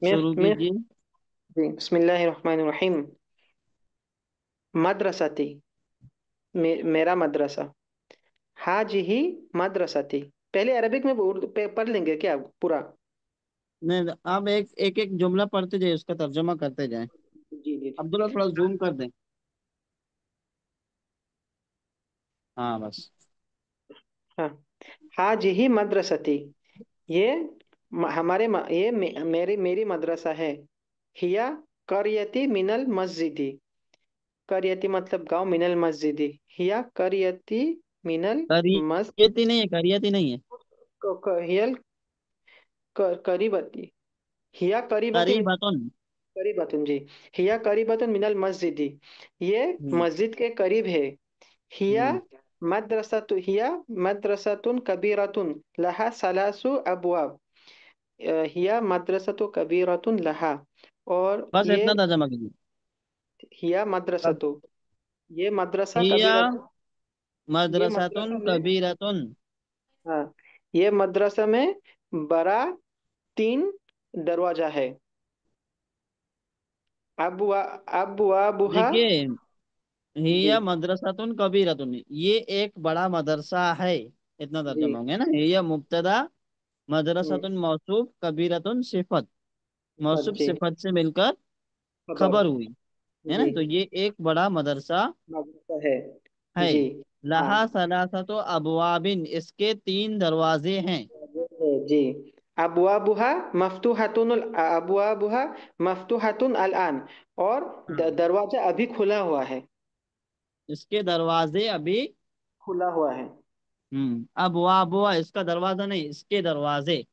میر شروع میر کیجیے۔ جی بسم اللہ الرحمن الرحیم۔ مدرستی، میرا مدرسہ۔ حاج ہی مدرستی، پہلے عربک میں پڑھ لیں گے کیا پورا؟ نہیں، آپ ایک ایک ایک جملہ پڑھتے جائیں، اس کا ترجمہ کرتے جائیں۔ جی جی عبداللہ تھوڑا زوم کر دیں۔ ہاں بس۔ ہاں، حاج ہی مدرستی، یہ میری مدرسہ ہے۔ ہیا قریتی من المسجدی، قریتی مطلب گاؤں، من المسجدی، ہیا قریتی من المسجد، کریتی نہیں ہے، کریتی نہیں ہے، ہیل قریبتی، ہیا قریبتی من، قریبتن۔ قریبتن جی، ہیا قریبتن من المسجد، یہ ہوں مسجد کے قریب ہے۔ ہیا ہوں ہیا مدرسۃ کبیرۃ لہا ثلاث ابواب، ہیا مدرسۃ کبیرۃ لہا، اور بس یہ اتنا ترجمہ کیجیے۔ ہیا مدرسۃ، یہ مدرسہ ہیا کبیرۃ، یہ مدرسۃ مدرسہ میں، کبیرۃ۔ ہاں، یہ مدرسہ میں بڑا 3 دروازہ ہے۔ ابوابها، دیکھیے، جی ہیا مدرسۃ کبیرۃ، یہ ایک بڑا مدرسہ ہے، اتنا جی ترجمہ ہوں گے نا۔ ہیا مبتدا، ہوں، مدرسۃ موصوف، کبیرۃ صفت، صفت موصوف جی، صفت سے مل کر خبر، خبر ہوئی، ہے نا؟ جی، تو یہ ایک بڑا مدرسہ مدرسہ ہے، ہے۔ جی، ہاں، لہا ثلاثت ابوابن، اس کے 3 دروازے ہیں۔ جی، ابوابها الان، اور ہاں، دروازہ ابھی کھلا ہوا ہے، اس کے دروازے ابھی، کھلا ہوا ہے، ابواب، اس کا دروازہ نہیں، اس کے دروازے، اس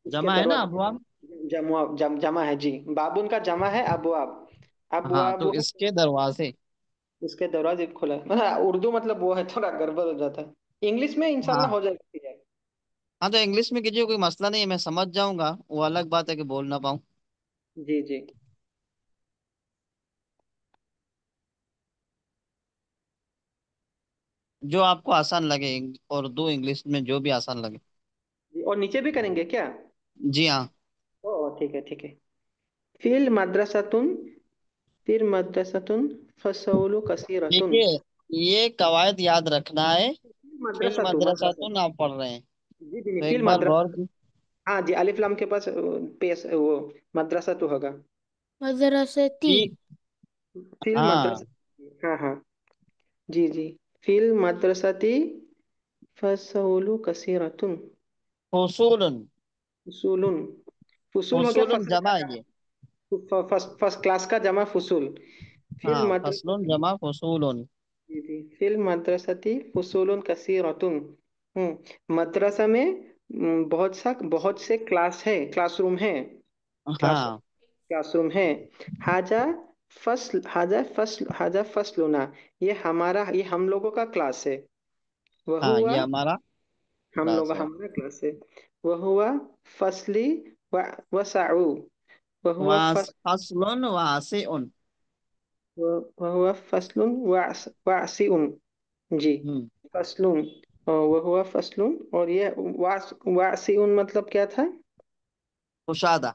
کے جمع ہے نا دروازے، ابواب۔ جمع ہے جی، بابن کا جمع ہے ابواب، ہاں تو ابوابها، اس کے دروازے۔ اس کے دروازے کھلا ہے، اردو مطلب وہ ہے، تھوڑا گڑبڑ ہو جاتا ہے، انگلش میں انشاءاللہ ہاں ہو جائے گا۔ ہاں، تو انگلش میں کیجیے، کوئی مسئلہ نہیں ہے، میں سمجھ جاؤں گا، وہ الگ بات ہے کہ بول نہ پاؤں۔ جی جی، جو آپ کو آسان لگے، اردو انگلش میں جو بھی آسان لگے۔ جی، اور نیچے بھی کریں گے کیا؟ جی ہاں۔ ٹھیک ہے ٹھیک ہے۔ فیل مدرسۃن، پھر مدرسۃن، فصول کثیرتن، دیکھیے، یہ قواعد یاد رکھنا ہے۔ فی مدرسہ تو المدرسہ مدرسہ، تو آپ پڑھ رہے ہیں، جی جی، تو ایک فیل بار غور مدرسہ، کی۔ ہاں جی، الف لام کے پاس پیس وہ مدرسہ تو ہوگا، فی، مدرستی، فیل ہاں، مدرسہ، ہاں ہاں، جی جی، فیل مدرستی فصول کثیرتن، فصول، فصول، فصول ہو گیا فصول فصل کا جمع ہے یہ۔ جمع، فرسٹ کلاس کا جمع فصول، فی ہاں، فصل المدرستی، جمع فصول۔ جی جی، فی المدرستی فصول کثیرتن، مدرسہ میں بہت سے کلاس روم ہے، کلاس ہاں کلاس روم ہے۔ حاجہ فصلنا، یہ ہم لوگوں کا کلاس ہے، وہ ہاں، ہوا، یہ ہمارا کلاس ہے۔ ہمارا کلاس ہے، وہ ہوا فصلی وسعو، وہ ہوا فصل واسع۔ وهو فصل واسع، جی، فصل، وہ ہوا فصل، اور یہ واسع مطلب کیا تھا؟ کشادہ،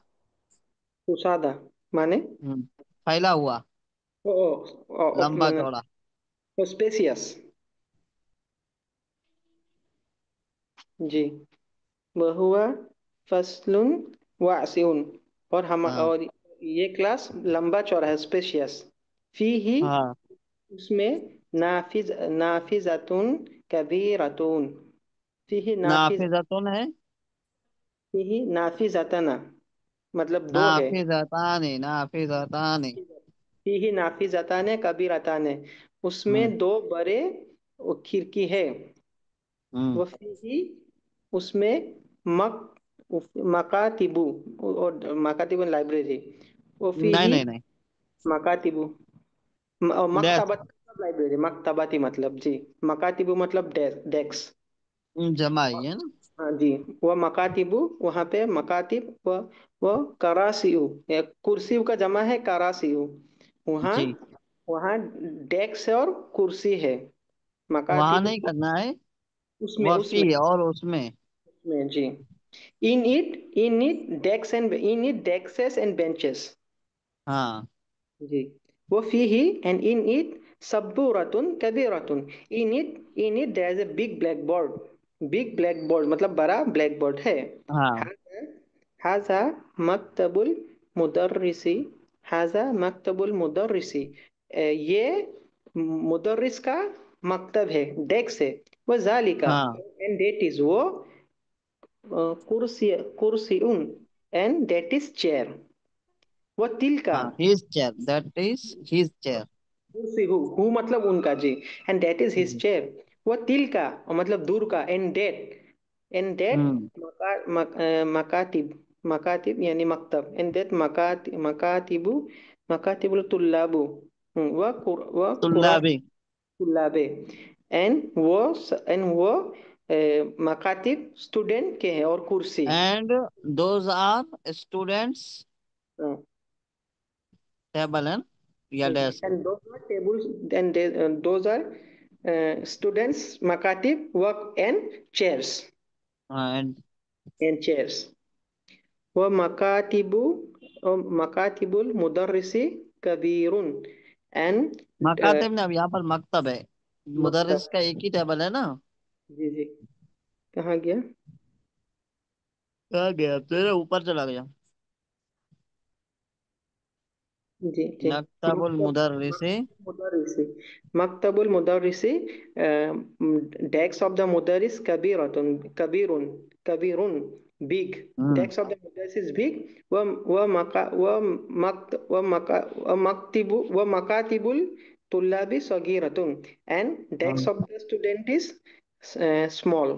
کشادہ، مانے پھیلا ہوا، لمبا چوڑا۔ اسپیسیس، جی، وہ ہوا فصل واسع، ہاں اور یہ کلاس لمبا چوڑا ہے، اسپیشیس، فی ہی، ہاں، اس میں نافذتون کبیرتون، فی نافذتن ہے، نافذتن مطلب 2 ہے، نافذتان، نافذتان۔ فی نافذتان کبیرتان، اس میں ہوں 2 بڑے کھڑکی ہے، ہوں وفی، اس میں مک مکاتبو، اور مکاتب لائبریری، نہیں وفی نہیں نہیں، مکاتبو، ڈیش، مکتبت مطلب لائبریری، مکتباتی مطلب، جی، مکاتبو مطلب ڈیسک، جمع ہی ہے نا۔ ہاں جی، وہ مکاتبو، وہاں پہ مکاتب، وہ کراسیو، کرسیو کا جمع ہے کراسیو، وہاں جی، وہاں ڈیسک اور کرسی ہے، وہاں مکاتب، نہیں کرنا ہے، اس میں، وفی اور اس میں۔ جی، in it dexes and benches. हाँ जी. وفيه and in it سبورة كبيرة. In it there is a big blackboard. Big blackboard मतलब बड़ा blackboard है. हाँ هذا مكتب المدرس. هذا مكتب المدرس. ये मुदर्रिस का मकतब है, डेस्क है. वज़ालिका हाँ and that is वो कुर्सी कुर्सी and that is chair. वतिलका हाँ, his chair, that is his chair. कुर्सी हु मतलब उनका जी. And that is his chair. वो तिल का मतलब दूर का. एंड दैट हम्म मकातिब. मकातिब यानी मकतब. And that मकातिबु मकातिबुल तुल्लाबु. व कुरान तुल्लाबी. तुल्लाबे. एंड वो मकातिब स्टूडेंट के हैं और कुर्सी. And those are students table and या desk. And those are tables. And those are students makatib work and chairs. And And chairs. ومكاتب مكاتب المدرس Kabir. And मकातिब ने, अब यहाँ पर मकतब है. मकतब. मुदर्रिस का एक ही टेबल है ना. जी जी. कहाँ गया. कहाँ गया तेरे, ऊपर चला गया. जी जी. मकतबुल मकतब मुदर्रिस. मकतबुल मुदर्रिसी. मकतबुल मुदर्रिसी. डेस्क ऑफ द मुदर्रिस कबीरतुन कबीरुन. कबीरुन big. Hmm Desk of the mudarris is big. ومكاتب الطلاب صغيرة. And desk हाँ. of the student is small.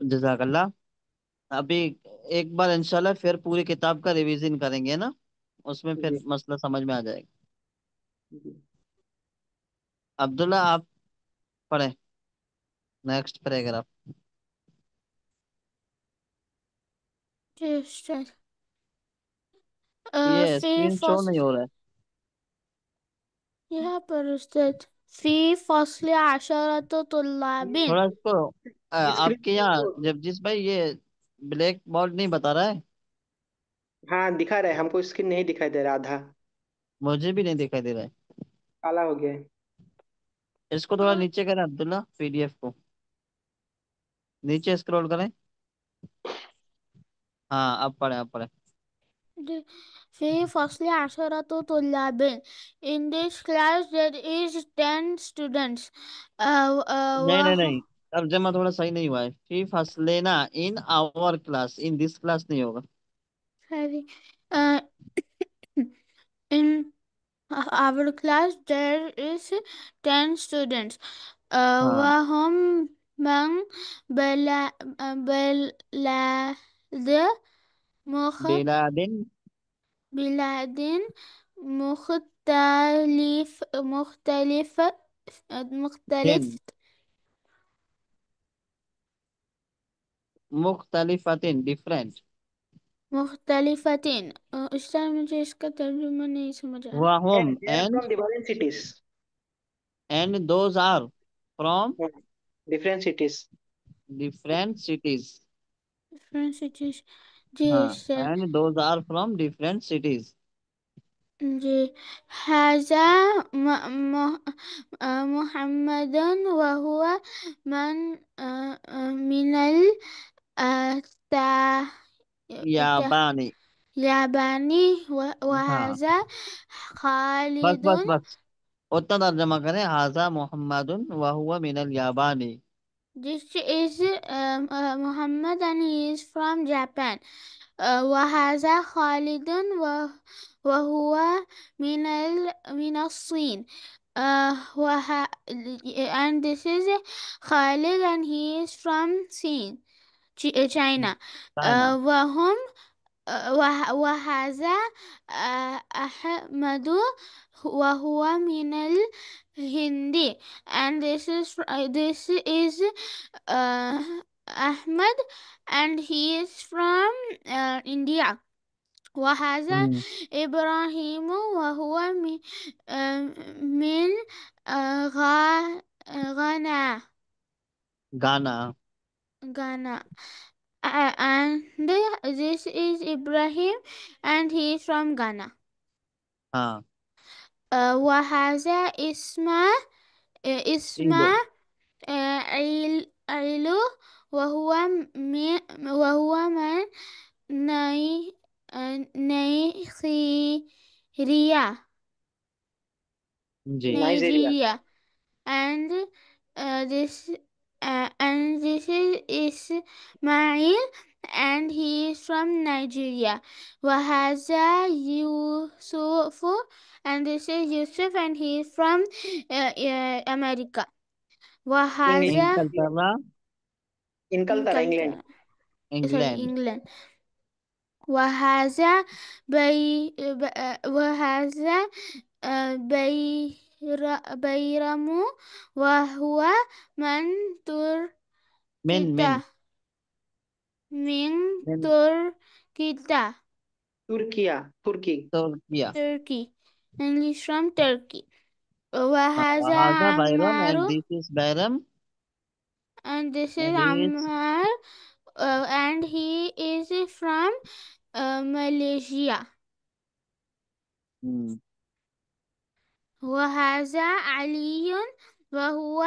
जजाकल्ला. अभी एक बार इंशाल्लाह फिर पूरी किताब का रिवीजन करेंगे ना, उसमें फिर जी मसला समझ में आ जाएगा. जी. अब्दुल्ला आप पढ़े नेक्स्ट पैराग्राफ. Just ये في स्क्रीन शो नहीं فصل हो रहा يا برستد في فصل 10 طلاب. है थोड़ा इसको. स्क्रीन आपके यहाँ जगदीश भाई ये ब्लैक बोर्ड नहीं बता रहा है. हाँ दिखा रहा है हमको. स्क्रीन नहीं दिखाई दे रहा. आधा मुझे भी नहीं दिखाई दे रहा है. काला हो गया है. इसको थोड़ा नीचे करें अब्दुल्ला, पीडीएफ को नीचे स्क्रॉल करें. हाँ अब पढ़े, अब पढ़े. في فصل 10 طلاب. In this class there is 10 students. नहीं नहीं وهم नहीं, तर्जमा थोड़ा सही नहीं हुआ है. फी फसलेना in our class, in this class नहीं होगा. sorry. Uh, in our class there is 10 students. हाँ. وهم من بلاد बिलादिन. بلاد مختلف दिन. مختلف मुख्तलिफतिन, डिफरेंट. مختلفة. استاذ मुझे इसका तर्जुमा नहीं समझ आ रहा. वहुम And they are and from different cities. Those are from Different cities. Different cities. Different cities. हाँ, जैसे and those are from different cities. जी. هذا محمد وهو من من التع- याबानी. الياباني. हाँ وهذا बस خالد. बस बस, उतना तर्जमा करें. हाजा मोहम्मदुन वहुवा मिनल याबानी. This is Muhammad and he is from Japan. وهذا خالد وهو من الصين. and this is Khalid and he is from China. China. وهم وهذا أحمد وهو من الهند. and this is Ahmed and he is from India. وهذا إبراهيم وهو من غانا. गाना. Ghana. And this is Ibrahim, and he is from Ghana. हाँ وهذا اسمه عیلو. عيلو، وهو من ني نيجيريا. جی Nigeria. Nigeria. And this is Ismail, and he is from Nigeria. Wahaza Yusuf, and this is Yusuf, and he is from America. England. Wahaza انکلترا انکلترا England. England. England. وهذا وهذا بيرم، وهو من من تركيا. من من تركيا. ترکیہ. ترکی. Türkiye. Turkey. And he's from Turkey. وهذا وهذا بایرم Ammar, and this is Bayram and this is and he is Ammar, and he is from Malaysia. hmm, وهذا علي، وهو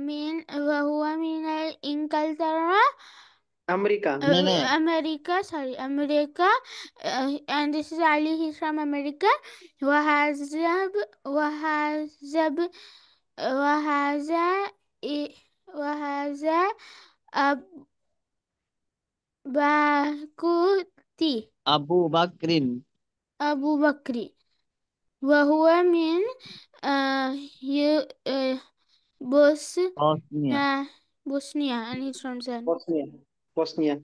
من إنجلترا. امریکہ. نہیں نہیں America. And this is Ali, he's from America. وهذا وهذا وهذا وهذا باكوتي ابو بکرین أبو بكر، وهو من Bosnia. Bosnia, and he's from Serbia. Bosnia. Bosnia.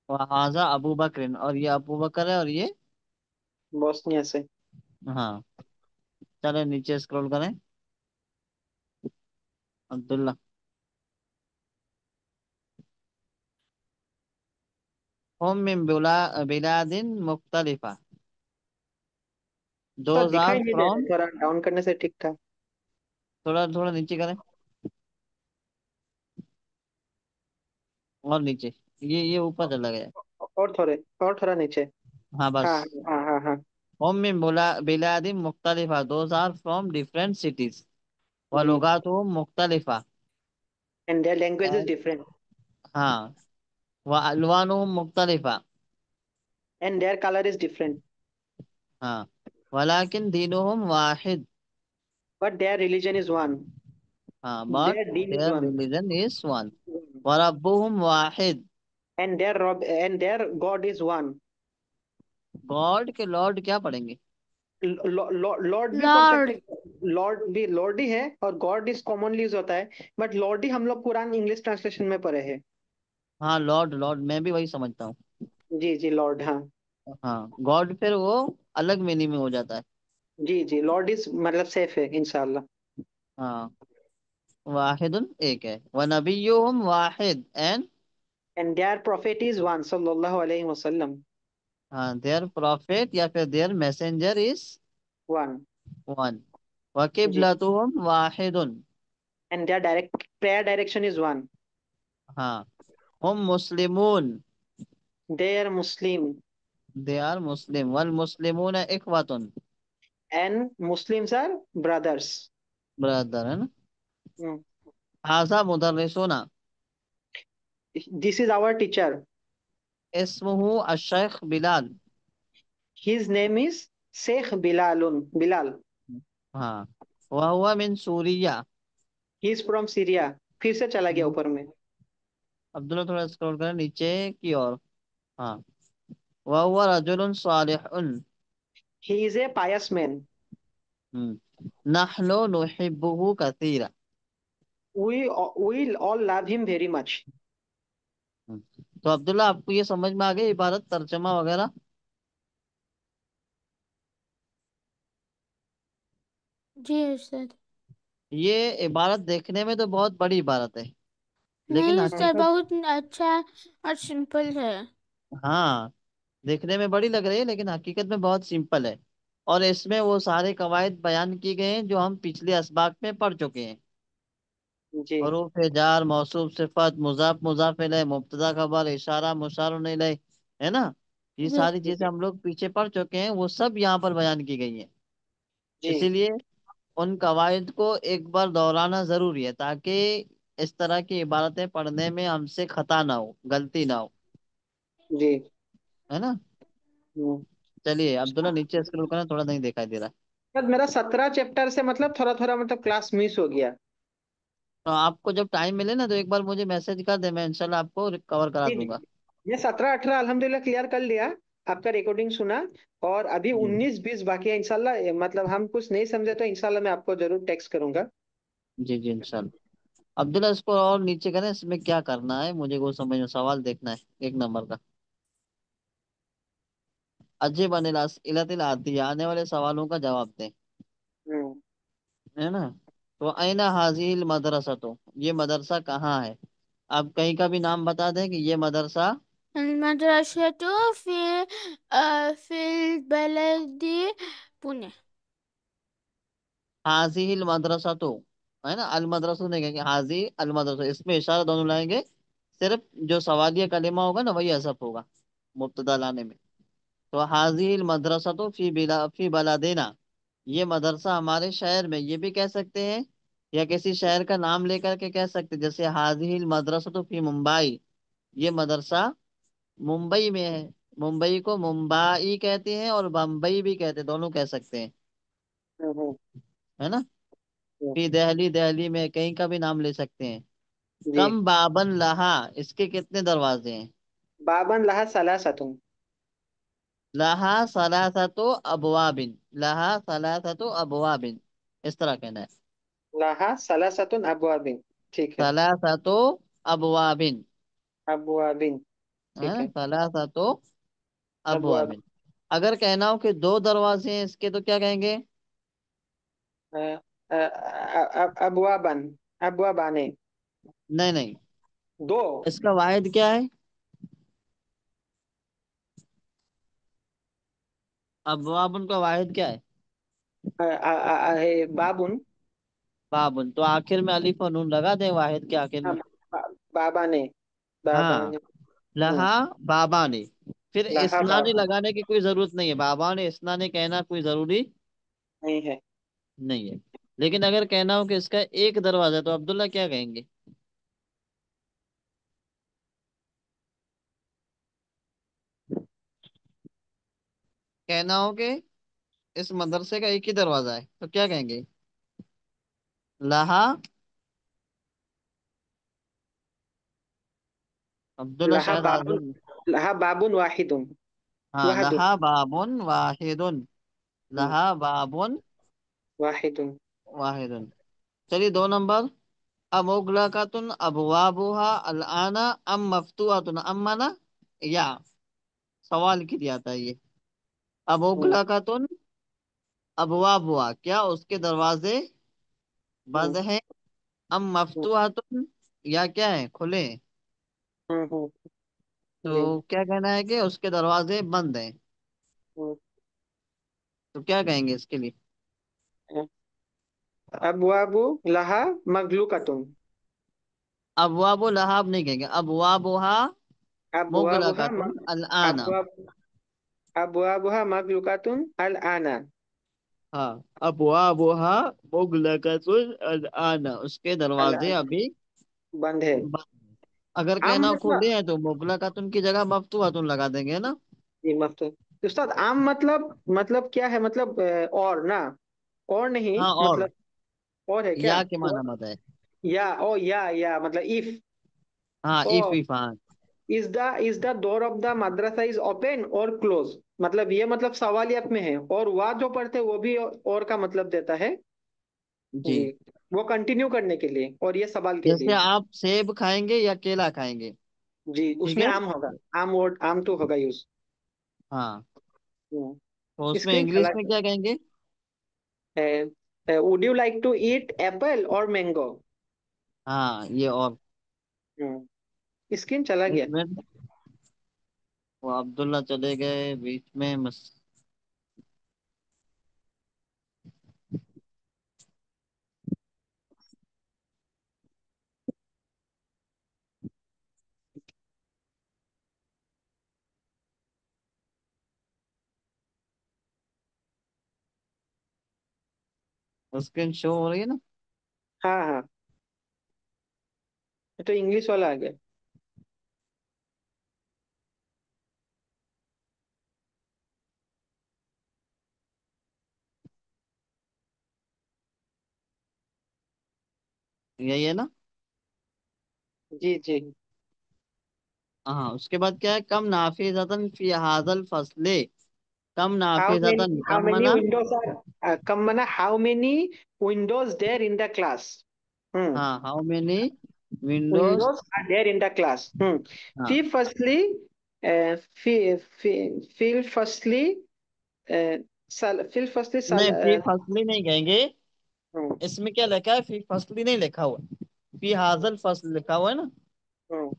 وہذا ابو بکرین اور یہ ابو بکر ہے اور یہ بوسنیا سے. ہاں. چلے نیچے اسکرول کریں. عبداللہ. ہم من بلاد مختلفہ. تو دوز آر دکھائی نہیں دے فرام. رہا، تھوڑا ڈاؤن کرنے سے ٹھیک تھا. تھوڑا تھوڑا نیچے کریں اور نیچے. یہ اوپر چلا گیا. اور تھوڑا نیچے. ہاں بس. ہاں ہاں ہاں ہاں. ہم من بلاد مختلفہ. Those are from different cities. ولغاتهم مختلفہ. And their language is And- different. ہاں. والوانهم مختلفہ. And their colour is different. ہاں. ولكن دینهم واحد. But their religion is one. ہاں but دیئر دین is their one. religion is one. وربهم واحد. And their God is one. God کے لارڈ کیا پڑھیں گے؟ لارڈ بھی پڑھ Lord. سکتے ہیں. لارڈ ہی ہے، اور گاڈ از کامنلی یوز ہوتا ہے. بٹ لارڈ ہی ہم لوگ قرآن انگلش ٹرانسلیشن میں پڑھے ہیں. ہاں لارڈ میں بھی وہی سمجھتا ہوں. جی جی لارڈ. ہاں ہاں گاڈ پھر وہ الگ مینی میں ہو جاتا ہے. جی جی لارڈ از مطلب سیف ہے انشاءاللہ. ہاں. واحد ایک ہے. ونبیہم واحد and and their prophet is one صلی اللہ علیہ وسلم. ہاں their prophet یا پھر their messenger is one. one. جی. وقبلتہم واحد. And their prayer direction is one. ہاں. ہم مسلمون. They're Muslim. they are Muslim. والمسلمون اخوۃ. And Muslims are brothers. Brother ہے نا. هذا مدرسنا. دس از آور ٹیچر. اسمه الشیخ بلال. ہز نیم از شیخ بلال. ہاں. وهو من سوریہ. ہی از فرام سیریا. پھر سے چلا گیا اوپر میں. عبداللہ تھوڑا اسکرول کریں نیچے کی اور. ہاں. وهو رجل صالح. ہی از اے پائس مین. نحن نحبه كثيرا. وی آل لو ہم ویری مچ. تو عبداللہ آپ کو یہ سمجھ میں آ گئی عبارت ترجمہ وغیرہ؟ جی استاد. یہ عبارت دیکھنے میں تو بہت بڑی عبارت ہے لیکن نہیں استاد، حقیقت. بہت اچھا اور سمپل ہے. ہاں دیکھنے میں بڑی لگ رہی ہے لیکن حقیقت میں بہت سمپل ہے. اور اس میں وہ سارے قواعد بیان کی گئے ہیں جو ہم پچھلے اسباق میں پڑھ چکے ہیں. جی حروف جار موصوف صفت مضاف مضاف الیہ مبتدا خبر اشارہ مشار الیہ، ہے نا؟ یہ جی ساری چیزیں ہم لوگ پیچھے پڑھ چکے ہیں، وہ سب یہاں پر بیان کی گئی ہیں۔ جی اسی لیے ان قواعد کو ایک بار دہرانا ضروری ہے، تاکہ اس طرح کی عبارتیں پڑھنے میں ہم سے خطا نہ ہو، غلطی نہ ہو، جی ہے نا؟ ہوں۔ چلیے عبداللہ نیچے اسکرول کرنا، تھوڑا نہیں دکھائی دے رہا۔ بس میرا 17 چیپٹر سے مطلب تھوڑا تھوڑا مطلب کلاس مس ہو گیا۔ تو آپ کو جب ٹائم ملے نا تو ایک بار مجھے میسج کر دیں، میں انشاءاللہ آپ کو کور کرا جی دوں گا۔ جی، میں 17 18 الحمدللہ کلیئر کر لیا، آپ کا ریکارڈنگ سنا، اور ابھی جی 19 20 باقی ہے انشاءاللہ، مطلب ہم کچھ نہیں سمجھے تو انشاءاللہ میں آپ کو ضرور ٹیکسٹ کروں گا۔ جی جی انشاءاللہ۔ عبداللہ اس کو اور نیچے کریں، اس میں کیا کرنا ہے مجھے وہ سمجھ میں، سوال دیکھنا ہے 1 نمبر کا۔ عجیب الاسئلۃ الآتیہ، آنے والے سوالوں کا جواب دیں، ہوں۔ ہے نا؟ تو این حاضی المدرسہ، تو یہ مدرسہ کہاں ہے؟ آپ کہیں کا بھی نام بتا دیں کہ یہ مدرسہ المدرسة في البلد بني. حاضی المدرسہ، تو ہے نا، المدرسہ نہیں کہیں گے، حاضی المدرسہ، اس میں اشارہ دونوں لائیں گے، صرف جو سوالیہ کلمہ ہوگا نا وہی حذف ہوگا مبتدا لانے میں۔ تو حاضی المدرسہ تو فی بلدینا، یہ مدرسہ ہمارے شہر میں، یہ بھی کہہ سکتے ہیں، یا کسی شہر کا نام لے کر کے کہہ سکتے ہیں، جیسے حاضی المدرسہ تو فی ممبئی، یہ مدرسہ ممبئی میں ہے۔ ممبئی کو ممبئی کہتے ہیں اور بمبئی بھی کہتے ہیں، دونوں کہہ سکتے ہیں، ہوں، ہے نا؟ ہوں، فی دہلی، دہلی میں کہیں کا بھی نام لے سکتے ہیں۔ جی۔ کم بابن لہا، اس کے کتنے دروازے ہیں؟ بابن لہا ثلاثۃ۔ لہا ثلاثۃ ابواب، لہا ثلاثۃ ابواب، اس طرح کہنا ہے، لہا ثلاثۃ ابواب، ٹھیک ہے۔ ثلاثۃ ابواب، ابواب، ہے ٹھیک نا؟ ہے۔ ثلاثۃ ابواب۔ ابواب، اگر کہنا ہو کہ 2 دروازے ہیں اس کے، تو کیا کہیں گے؟ ابوابن، ابوابانے، نہیں نہیں، دو۔ اس کا واحد کیا ہے؟ ابواب کا واحد کیا ہے؟ بابن، بابن، تو آخر میں الف اور نون لگا دیں واحد کے آخر میں۔ بابانے، ہاں، بابانے، لہا بابا نے، پھر لہا اسنا نے بابا لگانے کی کوئی ضرورت نہیں ہے، بابا نے اسنا نے کہنا کوئی ضروری نہیں ہے۔ نہیں ہے۔ لیکن اگر کہنا ہو کہ اس کا ایک دروازہ ہے، تو عبداللہ کیا کہیں گے؟ کہنا ہو کہ اس مدرسے کا ایک ہی دروازہ ہے، تو کیا کہیں گے؟ لہا، عبداللہ لہا شاید بابن، حاضر، لہا بابن واحد، ہاں، واحد، لہا بابن واحد، لہا بابن واحد۔ واحد۔ چلیے 2 نمبر، امغلقۃ ابوابها الان ام مفتوحۃ امنا، یا سوال کے لیے آتا ہے یہ، امغلقۃ ابوابها، کیا اس کے دروازے بند ہیں، ام مفتوحۃ، یا کیا ہے کھلے ہیں؟ تو جی۔ کیا کہنا ہے کہ اس کے دروازے بند ہیں، تو کیا کہیں گے اس کے لیے؟ ابواب لہا مغلوقۃ، ابواب لہاب نہیں کہیں گے، ابوابها ابوابها مغلقۃ الان، ابواب ابوابها مغلوقۃ الآن، ہاں، ابوابها مغلقۃ الان، اس کے دروازے الآن ابھی بند ہے۔ بند ہیں۔ اگر عام کہنا مطلب، کھلے ہیں تو مغلقۃ کی جگہ مفتوحۃ لگا دیں گے نا؟ جی مفتوح۔ استاد عام مطلب، مطلب کیا ہے؟ مطلب اور نا، اور نہیں ہاں، اور مطلب، اور ہے کیا؟ یا کے معنی مت ہے، یا او یا مطلب if، ہاں، او ایف ہاں، is the door of the madrasa is open or close، مطلب یہ مطلب سوالیات میں ہے، اور وا جو پڑھتے وہ بھی اور کا مطلب دیتا ہے، جی، جی، وہ کنٹینیو کرنے کے لیے اور یہ سوال کے جیسے لیے۔ آپ سیب کھائیں گے یا کیلا کھائیں گے، جی، اس ٹھیک میں ہے، عام ہوگا، عام ورڈ، عام تو ہوگا یوز۔ ہاں، تو اس میں اسکرین چلا انگلش میں کیا کہیں گے؟ would you like to eat apple or mango؟ ہاں، یہ اور اسکرین چلا ایک گیا۔ منٹ، وہ عبداللہ چلے گئے بیچ میں स्क्रीन शो हो रही है ना? हाँ हाँ, ये तो इंग्लिश वाला आ गया। यही है ना? जी जी। हाँ, उसके बाद क्या है, कम नाफिजतन फी हाजल फसले। कम हाउ मेनी नाफिजतन, हाउ कम मेनी मना। विंडोज आर, कम मना how many windows there in the class. Hmm. हाँ, how many windows. Windows are there in the class. हाँ, Fee firstly, feel firstly, feel firstly, नहीं, फी फसली नहीं कहेंगे। hmm, इसमें क्या लिखा है, फी फसली नहीं लिखा हुआ, फी hmm, हाजल फसल लिखा हुआ है ना। hmm.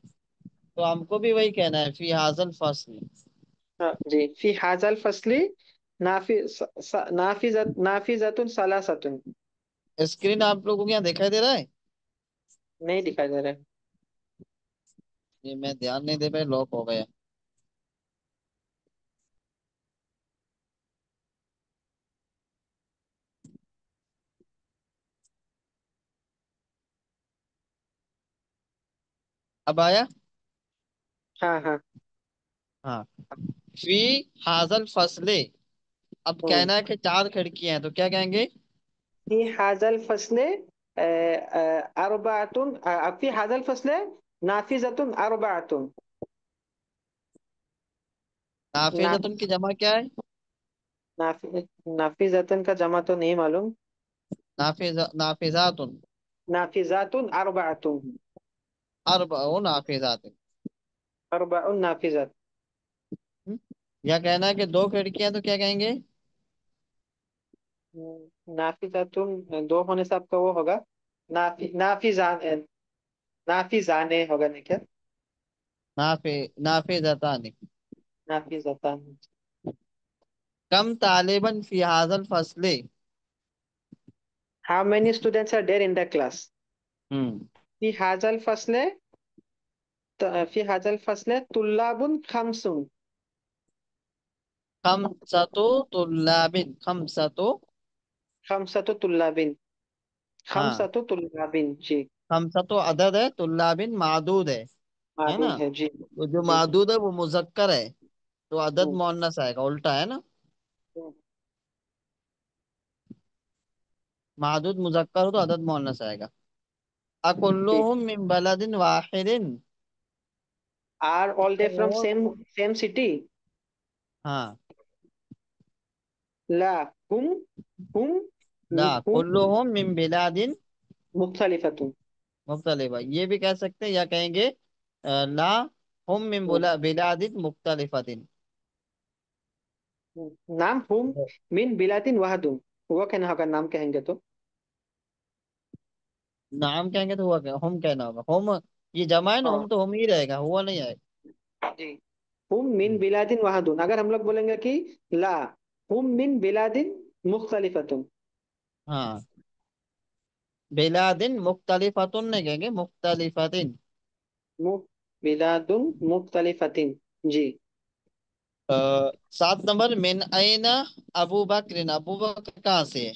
तो हमको भी वही कहना है, फी हाजल फसल। जी, फी हाजल फसली नाफिजतुन सलासतुन। स्क्रीन आप लोगों को यहाँ दिखाई दे रहा है? नहीं दिखाई दे रहा है। ये मैं ध्यान नहीं दे पाया, लॉक हो गया। अब आया? हाँ हाँ। हाँ। फी हाजल फसले। अब हम्म। कहना है कि चार खिड़कियां हैं, तो क्या कहेंगे? फी हाजल फसले अरबातुन, फी हाजल फसले नाफिजतुन अरबातुन। नाफिजतुन की जमा क्या है? नाफिजतन का जमा तो नहीं मालूम। नाफिजातुन। नाफिजातुन अरबातुन। अरबउ नाफिजातुन। अरबाउन नाफिजात। या कहना है कि दो खिड़कियां, तो क्या कहेंगे? नाफिजातुन दो होने से आपका वो होगा। नाफिजान, नाफिजाने होगा नहीं क्या? नाफिजतानी। नाफिजातान। कम तालिबन फी हाजल फसले। How many students are there in the class? Hmm. फी हाजल फसले, फी हाजल फसले तुल्लाबुन खमसुन। खमसतु तुल्लाबिन, खमसतु। खमसतु तुल्लाबिन। हाँ, खमसतु तुल्लाबिन जी। खमसतु अदद है, तुल्लाबिन मादूद है ना। मादूद है जी। तो जो जी। मादूद है वो मुजक्कर है, तो अदद हम्म, मुअन्नस आएगा, उल्टा है ना। हम्म, मादूद मुजक्कर हो तो अदद मुअन्नस आएगा। जी। अकुल्लुहुम मिन बलदिन वाहिदिन। आर ऑल दे फ्रॉम और सेम सेम सिटी? हाँ, ला, हुम हुम ला हुम कुल्लुहुम मिन बिलादिन मुख्तलिफतुन। मुख्तलिफा, ये भी कह सकते हैं, या कहेंगे ला हुम मिन बिलादिन मुख्तलिफतिन। नाम हुम मिन बिलातिन वहदुन। वो कहना होगा नाम कहेंगे तो। नाम कहेंगे तो हुआ क्या, हम कहना होगा, हम। ये जमा है ना, हाँ हम तो हम ही रहेगा, हुआ नहीं आएगा। जी। हुम मिन हम्म। बिलादिन वहदुन, अगर हम लोग बोलेंगे कि ला हुम मिन बिलादिन मुख्तलिफतुन। हाँ, बिलादिन मुख्तलिफतुन नहीं कहेंगे, मुख्तलिफतिन। मु बिलादुन मुख्तलिफतिन जी। 7 नंबर, मिन अयना अबू बकर, अबू बकर कहाँ से है?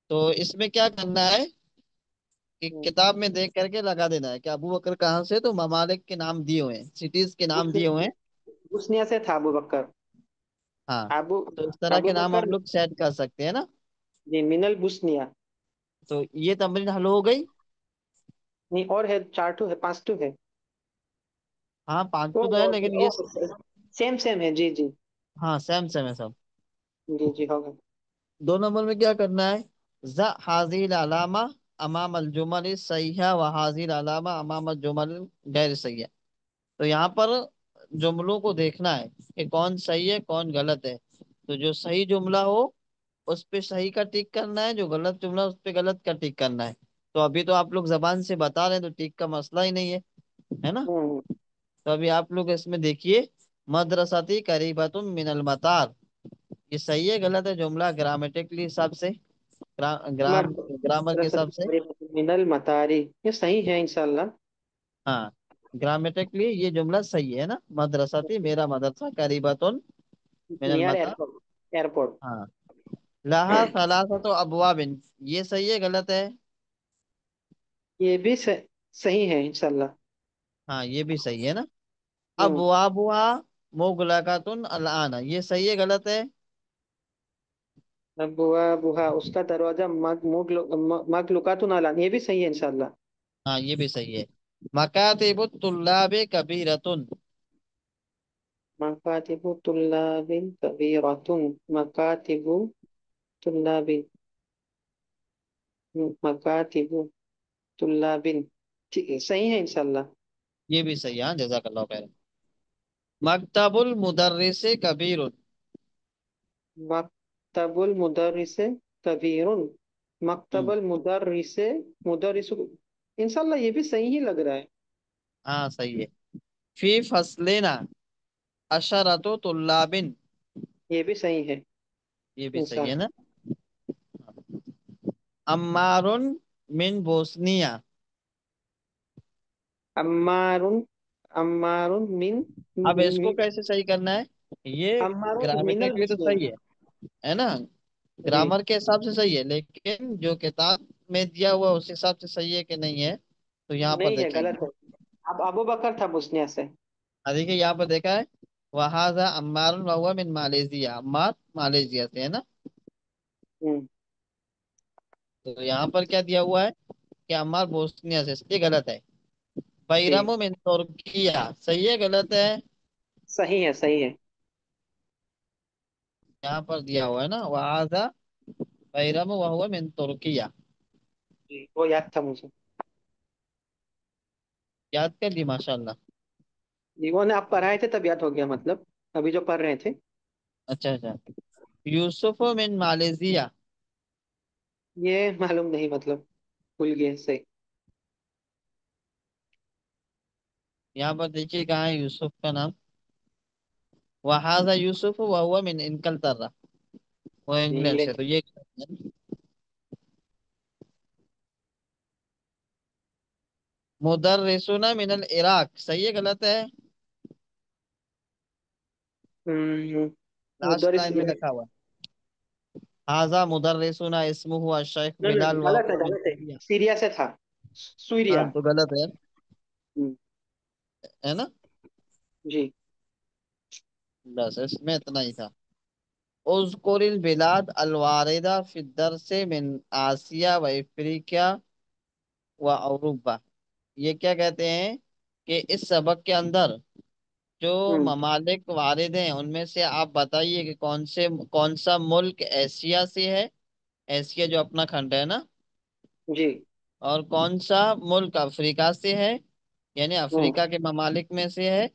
तो इसमें क्या करना है कि हम्म, किताब में देख करके लगा देना है कि अबू बकर कहाँ से, तो ममालिक के नाम दिए हुए हैं, सिटीज के नाम दिए हुए हैं। उस्निया से था अबू बकर। हाँ, अबू तो इस तरह अबू के नाम हम बकर लोग सेट कर सकते हैं ना। जी, मिनल बुस्निया। तो ये तमरीन हल हो गई। नहीं, और है, चार टू है, पांच टू है। हाँ, पांच ओ, तो है, लेकिन ओ, ये सेम सेम है जी जी। हाँ, सेम सेम है सब। जी जी होगा। 2 नंबर में क्या करना है, ज हाजिल अलामा अमाम अल जुमल सैया व हाजिल अलामा अमाम अल जुमल गैर सैया। तो यहाँ पर जुमलों को देखना है कि कौन सही है कौन गलत है। तो जो सही जुमला हो उस पे सही का टिक करना है, जो गलत जुमला उस पे गलत का टिक करना है। तो अभी तो आप लोग जबान से बता रहे हैं, तो टिक का मसला ही नहीं है ना। हम्म। तो अभी आप लोग इसमें देखिए, मदरसती करीबतुम मिनल मतार। ये सही है गलत है जुमला ग्रामेटिकली हिसाब से, ग्रामर के हिसाब से। मिनल मतारी, ये सही है इंशाल्लाह। हाँ, ग्रामेटिकली ये जुमला सही है ना, मदरसा थी, मेरा मदरसा करीबतुन मिनल नियर मता। Airport, airport. हाँ, लहा सलासतु अबवाबिन, ये सही है गलत है? ये भी सही है इंशाल्लाह। हाँ ये भी सही है ना। हम्म। अबवाबुहा मुगलकातुन अलआन, ये सही है गलत है? बुआ बुहा, उसका दरवाजा मगलुकातुन अला, ये भी सही है इंशाल्लाह। हाँ ये भी सही है। मकातिबु तुल्लाबे कबीरतुन, मकातिबु तुल्लाबिन कबीरतुन, मकातिबु तुल्लाबिन, मकातिबु तुल्लाबिन, ठीक है, सही है इंशाल्लाह। ये भी सही है, हाँ जज़ाकल्लाहु खैर। मकतबुल मुदर्रिस कबीरुन, मकतबुल मुदर्रिस कबीरुन, हम्म, मकतबल मुदर्रिस, मुदर्रिस, इंशाल्लाह ये भी सही ही लग रहा है। हाँ सही है। फी फसलेना अशरतु तुल्लाबिन, ये भी सही है ये भी सही है इंशाल्लाह। ना। अम्मारुन मिन बोस्निया, अम्मारुन, अम्मारुन मिन, अब इसको मि- कैसे सही करना है? ये अम्मारुन मिनल ग्रामेटिकली तो बोस्निया। सही है ना? जी, ग्रामर के हिसाब से सही है, लेकिन जो किताब में दिया हुआ है उस हिसाब से सही है कि नहीं है, तो यहाँ पर नहीं है, देखेंगे। गलत है। अब अबू बकर था बोस्निया से। देखिए यहाँ पर देखा है, वहाजा अम्मार हुआ मिन मालेशिया, अम्मार मालेशिया से है ना। हम्म। तो यहाँ पर क्या दिया हुआ है कि अम्मार बोस्निया से, ये गलत है। जी, बैरमो मिन तुर्किया, सही है गलत है? सही है, सही है। यहाँ पर दिया हुआ है ना, वहाजा बैरमो वह हुआ मिन तुर्किया। जी, वो याद था मुझे। याद कर ली माशाल्लाह। जी, वो ने आप पढ़ाए थे तब याद हो गया, मतलब अभी जो पढ़ रहे थे। अच्छा अच्छा। यूसुफ मिन मालेशिया, ये मालूम नहीं, मतलब भूल गए से। यहाँ पर देखिए कहाँ है यूसुफ का नाम। वहाजा यूसुफ वह हुआ मिन इनकलतरा, वो इंग्लैंड से, इंग्लैंड। तो ये मुदर्रिसुना मिनल इराक, सही है गलत है? लास्ट मुदरिस लाइन में लिखा हुआ है, हाजा मुदर्रिसुना इस्मुहु अश-शेख नहीं बिलाल नहीं, व गलत है, हुवा मिन गलत है। सीरिया। सीरिया से था, हाँ सूरिया। तो गलत है, हम्म, है ना। जी। बस इसमें इतना ही था। उज़कुरिल बिलाद अल वारिदा फी दरसे मिन आसिया व अफ्रीका व औरुबा, ये क्या कहते हैं कि इस सबक के अंदर जो हम्म। ममालिक वारिद हैं उनमें से आप बताइए कि कौन सा मुल्क एशिया से है, एशिया जो अपना खंड है ना, जी। और कौन सा मुल्क अफ्रीका से है, यानी हम्म। अफ्रीका के ममालिक में से है,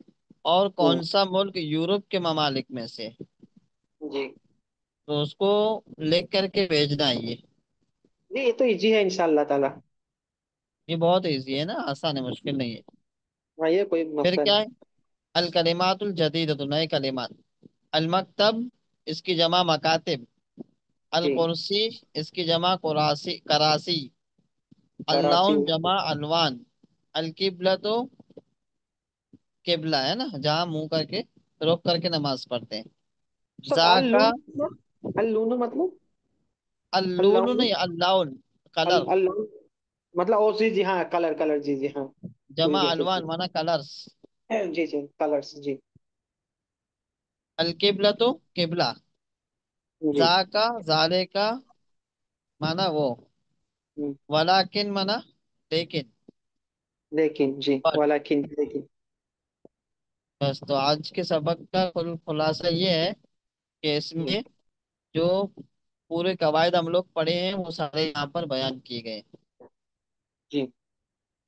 और हम्म। कौन सा मुल्क यूरोप के ममालिक में से है। जी। तो उसको लिख करके भेजना है ये। जी, ये तो इजी है इंशाल्लाह ताला। ये बहुत इजी है ना, आसान है, मुश्किल नहीं है। हाँ, ये कोई फिर मसला क्या नहीं। है? अल कलिमातुल जदीद, तो नए कलिमात। अल मकतब, इसकी जमा मकातिब। अल जी। कुर्सी, इसकी जमा कुरासी करासी। कराची। अल्लाउन जमा अलवान। अल किबला, तो किबला है ना, जहाँ मुंह करके रुक करके नमाज पढ़ते हैं। सब जाका, अल्लून मतलब, अल्लून मतलब, अल्लून अल्लाउन, नहीं, अल्लाउन कलर। अल्लाउन मतलब, ओ जी जी, हाँ, कलर कलर, जी जी, हाँ। भूल जमा गए थे अलवान जी। माना कलर्स। जी जी, कलर्स, जी। अल किबला, तो किबला। जी। जाका जाले का माना वो। हम्म, वलाकिन माना लेकिन। लेकिन, जी, पर वलाकिन, लेकिन। बस, तो आज के सबक का कुल खुलासा ये है कि हम्म, इसमें जो पूरे कवायद हम लोग पढ़े हैं वो सारे यहाँ पर बयान किए गए हैं। जी,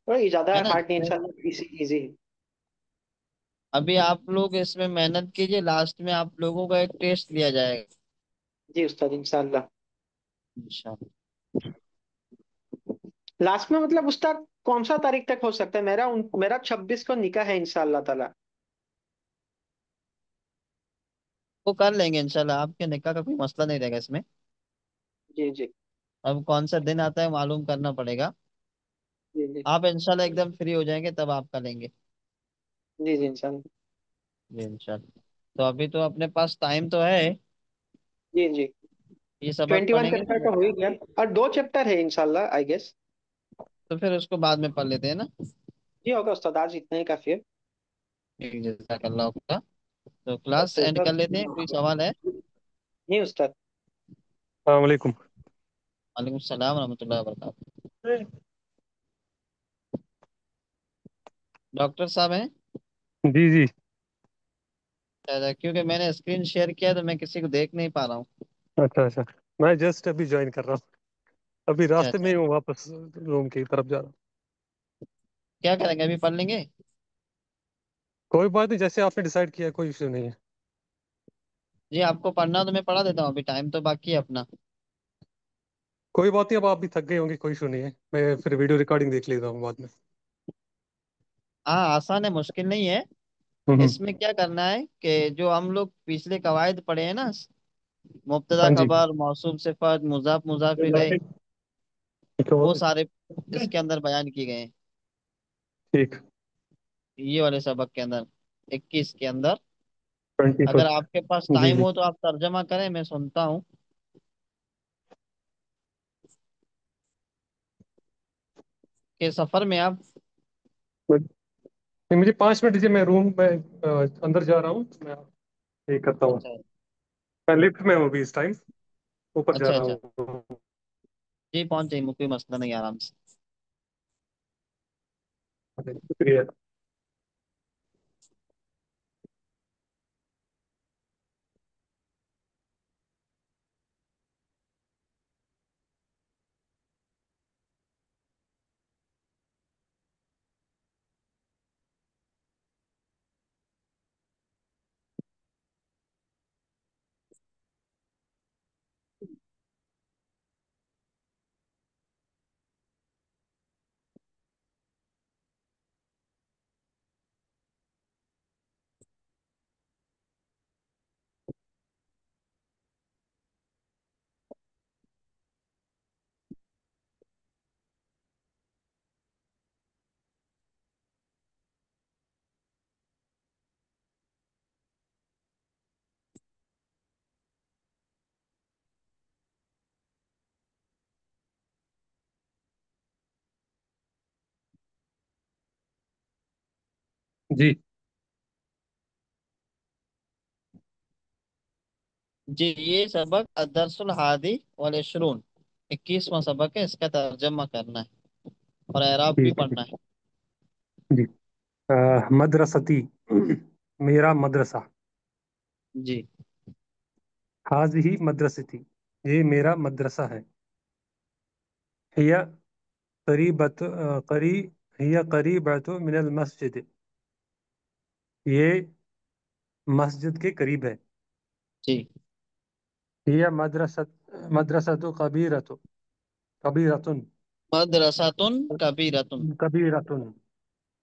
और ये ज्यादा है ना। हार्ड नहीं, तो इंशाल्लाह इजी इजी है। अभी आप लोग इसमें मेहनत कीजिए, लास्ट में आप लोगों का एक टेस्ट लिया जाएगा जी उस्ताद, इंशाल्लाह। इंशाल्लाह। लास्ट में मतलब उस्ताद कौन सा तारीख तक हो सकता है? मेरा 26 को निकाह है इंशाल्लाह ताला। वो कर लेंगे इंशाल्लाह, आपके निकाह का कोई मसला नहीं रहेगा इसमें। जी जी। अब कौन सा दिन आता है मालूम करना पड़ेगा। जी जी। आप इंशाल्लाह एकदम फ्री हो जाएंगे तब आप करेंगे। जी जी, इंशाल्लाह। जी इंशाल्लाह। तो अभी तो अपने पास टाइम तो है। जी जी। ये सबक 21 पढ़ेंगे चैप्टर ना। का हो ही गया, और 2 चैप्टर है इंशाल्लाह, आई गेस। तो फिर उसको बाद में पढ़ लेते हैं ना। जी होगा उस्ताद, आज इतना ही काफी है। ठीक, जज़ाकल्लाह खैर। तो क्लास ओके एंड उस्ताद। कर लेते हैं, कोई सवाल है? नहीं उस्ताद। अस्सलाम वालेकुम। वालेकुम सलाम रहमतुल्लाहि व बरकातहू। डॉक्टर साहब हैं? जी जी। क्योंकि मैंने स्क्रीन शेयर किया तो मैं किसी को देख नहीं पा रहा हूँ। अच्छा अच्छा, मैं जस्ट अभी ज्वाइन कर रहा हूँ, अभी अच्छा रास्ते में अच्छा। ही हूँ, वापस रूम की तरफ जा रहा हूँ। क्या करेंगे, अभी पढ़ लेंगे? कोई बात नहीं, जैसे आपने डिसाइड किया, कोई इशू नहीं है। जी, आपको पढ़ना हो तो मैं पढ़ा देता हूँ, अभी टाइम तो बाकी है अपना। कोई बात नहीं, अब आप भी थक गए होंगे, कोई इशू नहीं है, मैं फिर वीडियो रिकॉर्डिंग देख लेता हूँ बाद में। हाँ, आसान है, मुश्किल नहीं है। हम्म। इसमें क्या करना है कि जो हम लोग पिछले कवायद पढ़े हैं ना, मुब्तदा हाँ जी। खबर, मौसूम सिफत, मुजाफ मुजाफ इलैह, वो सारे इसके अंदर बयान किए गए हैं, ठीक। ये वाले सबक के अंदर, 21 के अंदर। 21। अगर आपके पास जी टाइम जी। हो तो आप तर्जमा करें, मैं सुनता हूँ। कि सफर में आप। नहीं, मुझे 5 मिनट दीजिए, मैं रूम में अंदर जा रहा हूँ, मैं ये करता हूँ। अच्छा मैं लिफ्ट में हूँ अभी इस टाइम, ऊपर जा अच्छा रहा अच्छा। हूँ। जी, पहुंच जाइए, कोई मसला नहीं, आराम से। शुक्रिया। जी जी, ये सबक अदरसुल हादी वल इशरून, 21वां सबक है, इसका तर्जमा करना है और एराब भी ठीक है। पढ़ना है। जी। मदरसती, मेरा मदरसा। जी हाजिही मदरसती, ये मेरा मदरसा है। हिया करीबत करी हिया करीबत मिनल मस्जिद, ये मस्जिद के करीब है। जी। हिया मदरसतु कबीरतु कबीरतुन मदरसातुन कबीरतुन। कबीरतुन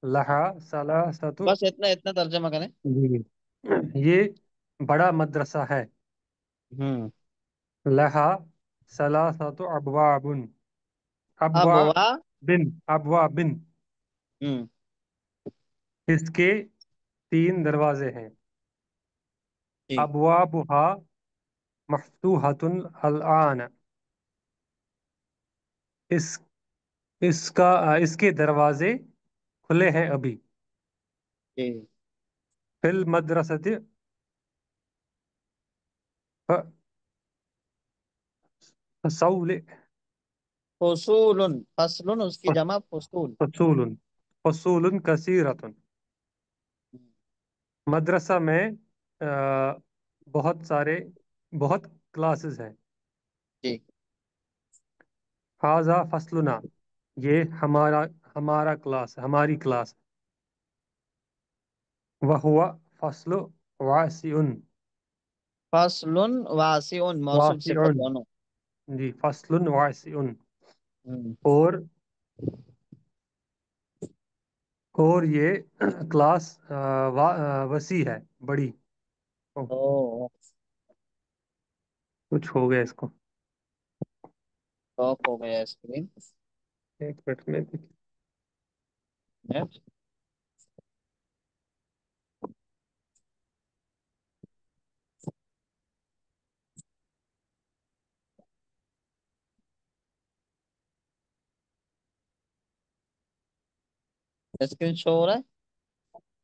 लहा सलासतु। बस इतना इतना तर्जमा करें। जी। ये बड़ा मदरसा है। हम्म। लहा सलासतु अबवाबुन, अबवा अब वाह। बिन, अबवा बिन, हम्म। इसके 3 दरवाजे हैं। जी अबवाबुहा मफ्तूहतुन अलआन, इस इसके दरवाजे खुले हैं अभी। जी। फिल मदरसति फसौल फसूलुन, फसलुन उसकी जमा फसूल। फसूलन फसूलन कसीरतुन, मदरसा में बहुत सारे, बहुत क्लासेस हैं। जी। हाजा फसलुना, ये हमारा हमारा क्लास, हमारी क्लास। वह हुआ फसलु वासिउन, फसलुन वासिउन, मौसूफ सिफत वासिउन, दोनों। जी फसलुन वासिउन। हम्म। और ये क्लास वसी है, बड़ी। ओ, ओ, कुछ हो गया इसको, ऑफ हो गया स्क्रीन। 1 मिनट में स्क्रीन शो हो रहा है।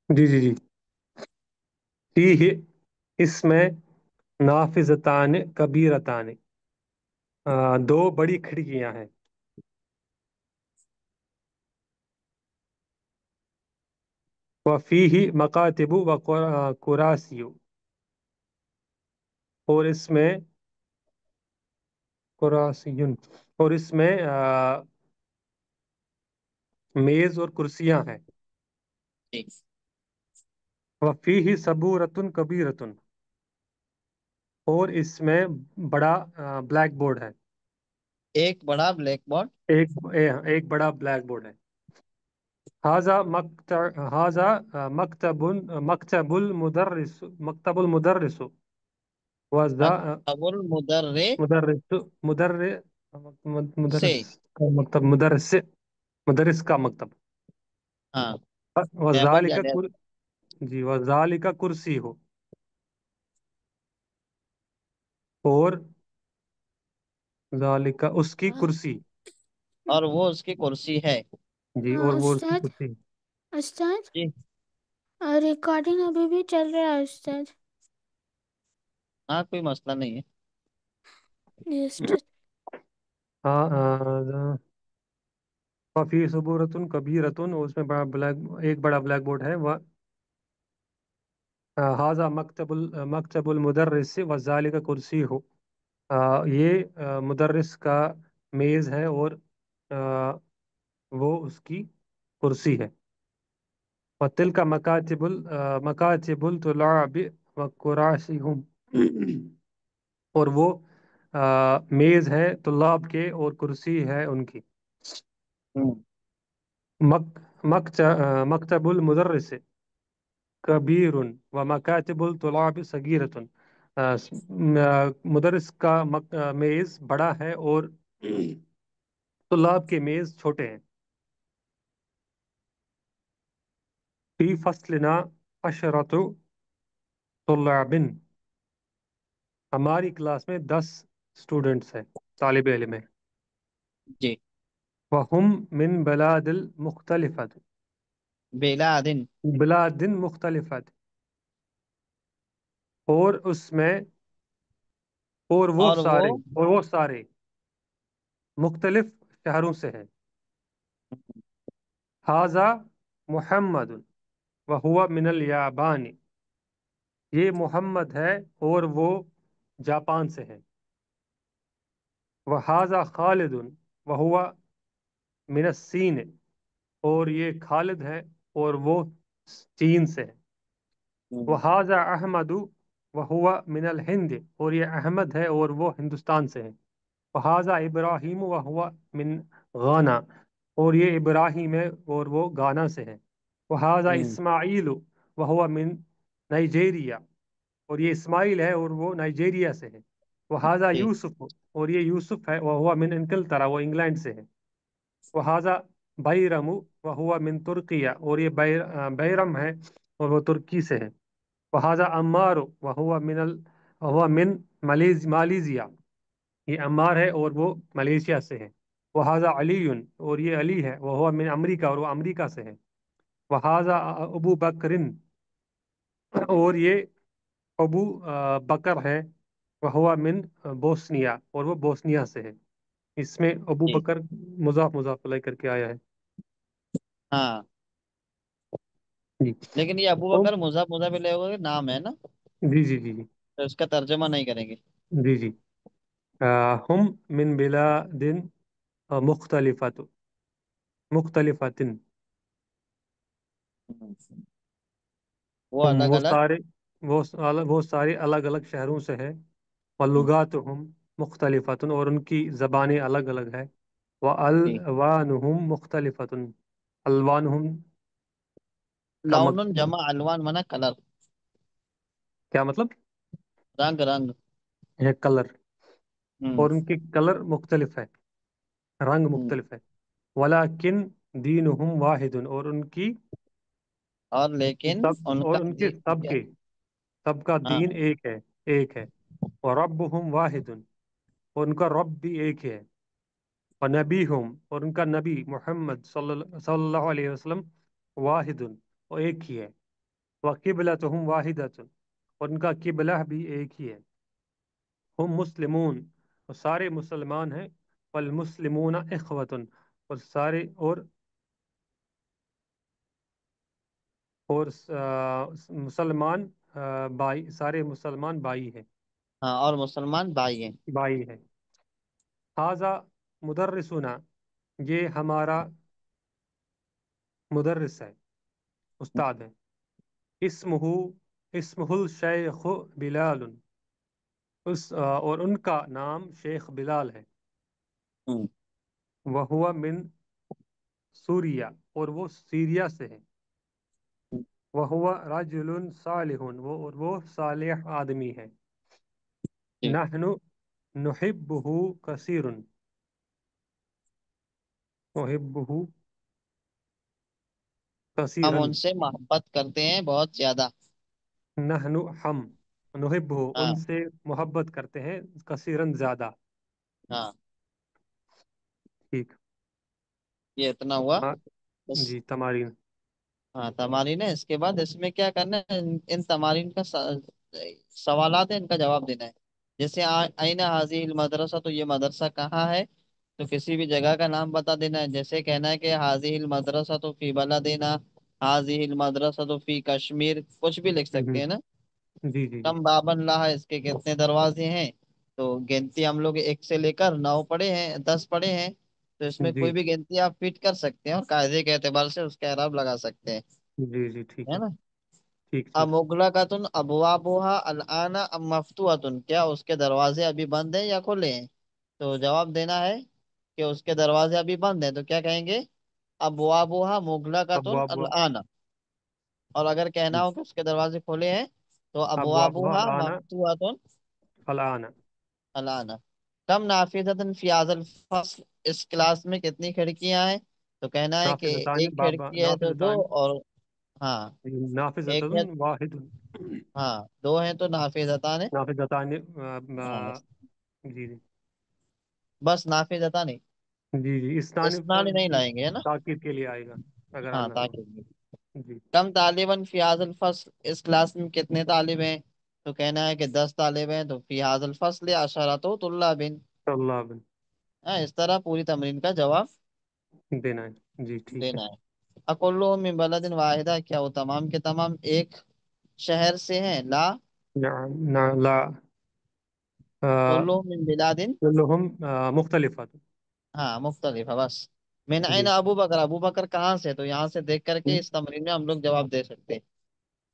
जी जी जी। फीह, इसमें नाफिजतान कबीरतान, दो बड़ी खिड़कियां हैं। वफीह मकातिबु व कुरासियु, और इसमें कुरासियुन, और इसमें मेज और कुर्सियां हैं। जी। वफीह सबूरतुन कबीरतुन, और इसमें बड़ा ब्लैक बोर्ड है। एक बड़ा ब्लैक बोर्ड। एक बड़ा ब्लैक बोर्ड है। हाजा मकतबुल मुदर्रिस, मकतबुल मुदर्रिस, वजा मकतबुल मुदर्रे मुदर्रिस, मुदर्र से। मुदर्रिस का मकतब, मुदर्रिस का मकतब। हाँ, अहमद वजालिका यानी। जी, वजालिका कुर्सी हो, और जालिका उसकी कुर्सी। और वो उसकी कुर्सी है। जी, और वो उसकी उस्ताद, कुर्सी। उस्ताद, जी। रिकॉर्डिंग अभी भी चल रहा है उस्ताद। हाँ, कोई मसला नहीं है। जी उस्ताद। हाँ, फी सबूरतुन कबीरतुन, उसमें एक बड़ा ब्लैक बोर्ड है। वह हाजा मकतबुल मुदर्रिस वजालिका कुर्सी हो, ये मुदर्रिस का मेज़ है, और आ, वो उसकी कुर्सी है। वतिल का मकातिबुल तुलाबि व कुरासिहुम, और वो मेज़ है तुल्लाब के, और कुर्सी है उनकी। हम्म। मकतबुल मुदर्रिस कबीरुन व मकातिबुल तुलाब सगीरतुन, मुदर्रिस का मेज़ बड़ा है, और तुल्लाब के मेज़ छोटे हैं। फी फसलना अशरतु तुल्लाबिन, हमारी क्लास में 10 स्टूडेंट्स हैं, तालिब इल्म हैं। जी। वहुम मिन बलादिल मुख्तलिफत, बेलादिन। बिलादिन मुख्तलिफत, और उसमें, और वो। और वो सारे मुख्तलिफ शहरों से हैं। हाजा मुहम्मद व हुआ मिनल याबानी, ये मोहम्मद है, और वो जापान से है। वह हाजा खालिद व हुआ मिनस्सीन, और ये खालिद है, और वो चीन से है। हम्म। वह हाजा अहमद व हुआ मिनल हिंद, और ये अहमद है, और वो हिंदुस्तान से है। वहाजा इब्राहिम व हुआ मिन गाना, और ये इब्राहिम है, और वो गाना से है। वहाजा हम्म। इस्माइल व हुआ मिन नाइजेरिया, और ये इस्माइल है, और वो नाइजेरिया से है। वहाजा जी। यूसुफ, और ये यूसुफ है, वह हुआ मिन इनकलतरा, वो इंग्लैंड से है। वहाजा बैरम व हुआ मिन तुर्किया, और ये बैरम है, और वो तुर्की से है। वहाजा अम्मार वह हुआ मिन मालेशिया, ये अम्मार है, और वो मलेशिया से है। वहाजा अलीयुन, और ये अली है, वह हुआ मिन अमरीका, और वो अमरीका से है। वहाजा अबू बकरिन, और ये अबू बकर है, वह हुआ मिन बोस्निया, और वो बोस्निया से है। इसमें अबू जी। बकर मुजाफ मुजाफ अलैह करके आया है। हाँ, जी। लेकिन ये अबू हम बकर मुज़ाफ मुज़ाफ इलैहि का नाम है ना। जी जी जी तो इसका तर्जमा नहीं करेंगे। जी जी। हम मिन बिलादिन मुख्तलिफत मुख्तलिफतिन, हम्म। वो हम अलग वो अलग। सारे वो सारे अलग अलग शहरों से है। वलुगातुहुम मुख्तलिफतुन, और उनकी ज़बानें अलग अलग है। व जी। अलवानुहुम मुख्तलिफतुन, अलवानुहुम का लाउनुन मतलब जमा अलवान मना कलर। क्या मतलब रंग रंग। है? कलर, हम्म। और उनके कलर मुख्तलिफ है, रंग हम्म। मुख्तलिफ है। वलाकिन दीनुहुम वाहिदुन, और उनकी और लेकिन उनका और उनके क्या। सबका हाँ। दीन एक है। और रब्बुहुम वाहिदुन, और उनका रब भी एक है। और नबीहुम, और उनका नबी मोहम्मद सल्लल्लाहु अलैहि वसल्लम वाहिदुन, वो एक ही है। व किबलतुहुम वाहिदतुन, और उनका किबला भी एक ही है। हम मुस्लिमून, और सारे मुसलमान हैं। वल मुस्लिमून इखवतुन, और सारे और मुसलमान भाई, सारे मुसलमान भाई हैं, हाँ, और मुसलमान भाई हैं। भाई हैं। हाजा मुदर्रिसुना, ये हमारा मुदर्रिस है, उस्ताद है। इस्मुहु इस्मुहुल शेख बिलाल, और उनका नाम शेख बिलाल है। हम्म। वह हुआ मिन सूरिया, और वो सीरिया से है। वह हुआ रजुलुन सालिहुन, वो सालेह आदमी है। जी। नहनु नुहिब्बुहु कसीरुन, नुहिब्बुहु हम कसीरन। उनसे मोहब्बत करते हैं बहुत ज्यादा। नहनु हम, नुहिब्बुहु हाँ। उनसे मोहब्बत करते हैं, कसीरन ज्यादा। हाँ, ठीक। ये इतना हुआ। हाँ, बस। जी तमारीन। हाँ, तमारीन है। इसके बाद इसमें क्या करना है, इन तमारीन का सवालात है, इनका जवाब देना है। जैसे आईना हाजिल मदरसा, तो ये मदरसा कहाँ है, तो किसी भी जगह का नाम बता देना है। जैसे कहना है कि हाजिल मदरसा तो फी बला देना, हाजिल मदरसा तो फी कश्मीर, कुछ भी लिख सकते हम्म, हैं ना। जी जी जी कम बाबन ला है, इसके कितने दरवाजे हैं, तो गिनती हम लोग एक से लेकर 9 पढ़े हैं, 10 पढ़े हैं। तो इसमें कोई जी भी गिनती आप फिट कर सकते हैं और कायदे के एतबार से उसका एराब लगा सकते हैं। जी जी, ठीक है है। ना। ठीक ठीक। अमुगलकतुन अबवाबुहा अलआना अम मफ्तूहतुन, क्या उसके दरवाजे अभी बंद हैं या खुले हैं। तो जवाब देना है कि उसके दरवाजे अभी बंद हैं, तो क्या कहेंगे, अबवाबुहा अब मुगलकतुन वाह, अलआना। और अगर कहना हो कि उसके दरवाजे खुले हैं, तो अब वाह अबवाबुहा आना मफ्तूहतुन फलाना। अलआना। कम नाफिजतन फी हाज़िल फस्ल, इस क्लास में कितनी खिड़कियां हैं, तो कहना है कि नाफिजतान एक खिड़की है तो दो, नाफिजतान और हाँ एक है, नाफिजतुन वाहिदुन। हाँ दो हैं तो नाफिजतान है। नाफिजतान हाँ, जी जी बस नाफिजता नहीं, जी जी, इस्तान इस्नान नहीं जी, लाएंगे, है ना। ताकीद के लिए आएगा अगर हाँ, आना हो। ताकि जी। कम तालिबन फी हाज़िल फस्ल, इस क्लास में कितने तालिब हैं, तो कहना है कि 10 तालिब हैं, तो फी हाज़िल फस्ल अशरतु तुल्लाबिन। अल्लाह बिन हाँ, इस तरह पूरी तमरीन का जवाब देना है। जी ठीक है। देना है। अकुल्लुहुम मिन बलदिन वाहिदा, क्या वो तमाम के तमाम एक शहर से हैं, ला। ना, ना ला, कुल्लुहुम मिन बिलादिन, कुल्लुहुम मुख्तलिफत। हाँ मुख्तलिफ है, बस। मिन जी अइन अबू बकर, अबू बकर कहाँ से, तो यहाँ से देख करके इस तमरीन में हम लोग जवाब दे सकते हैं।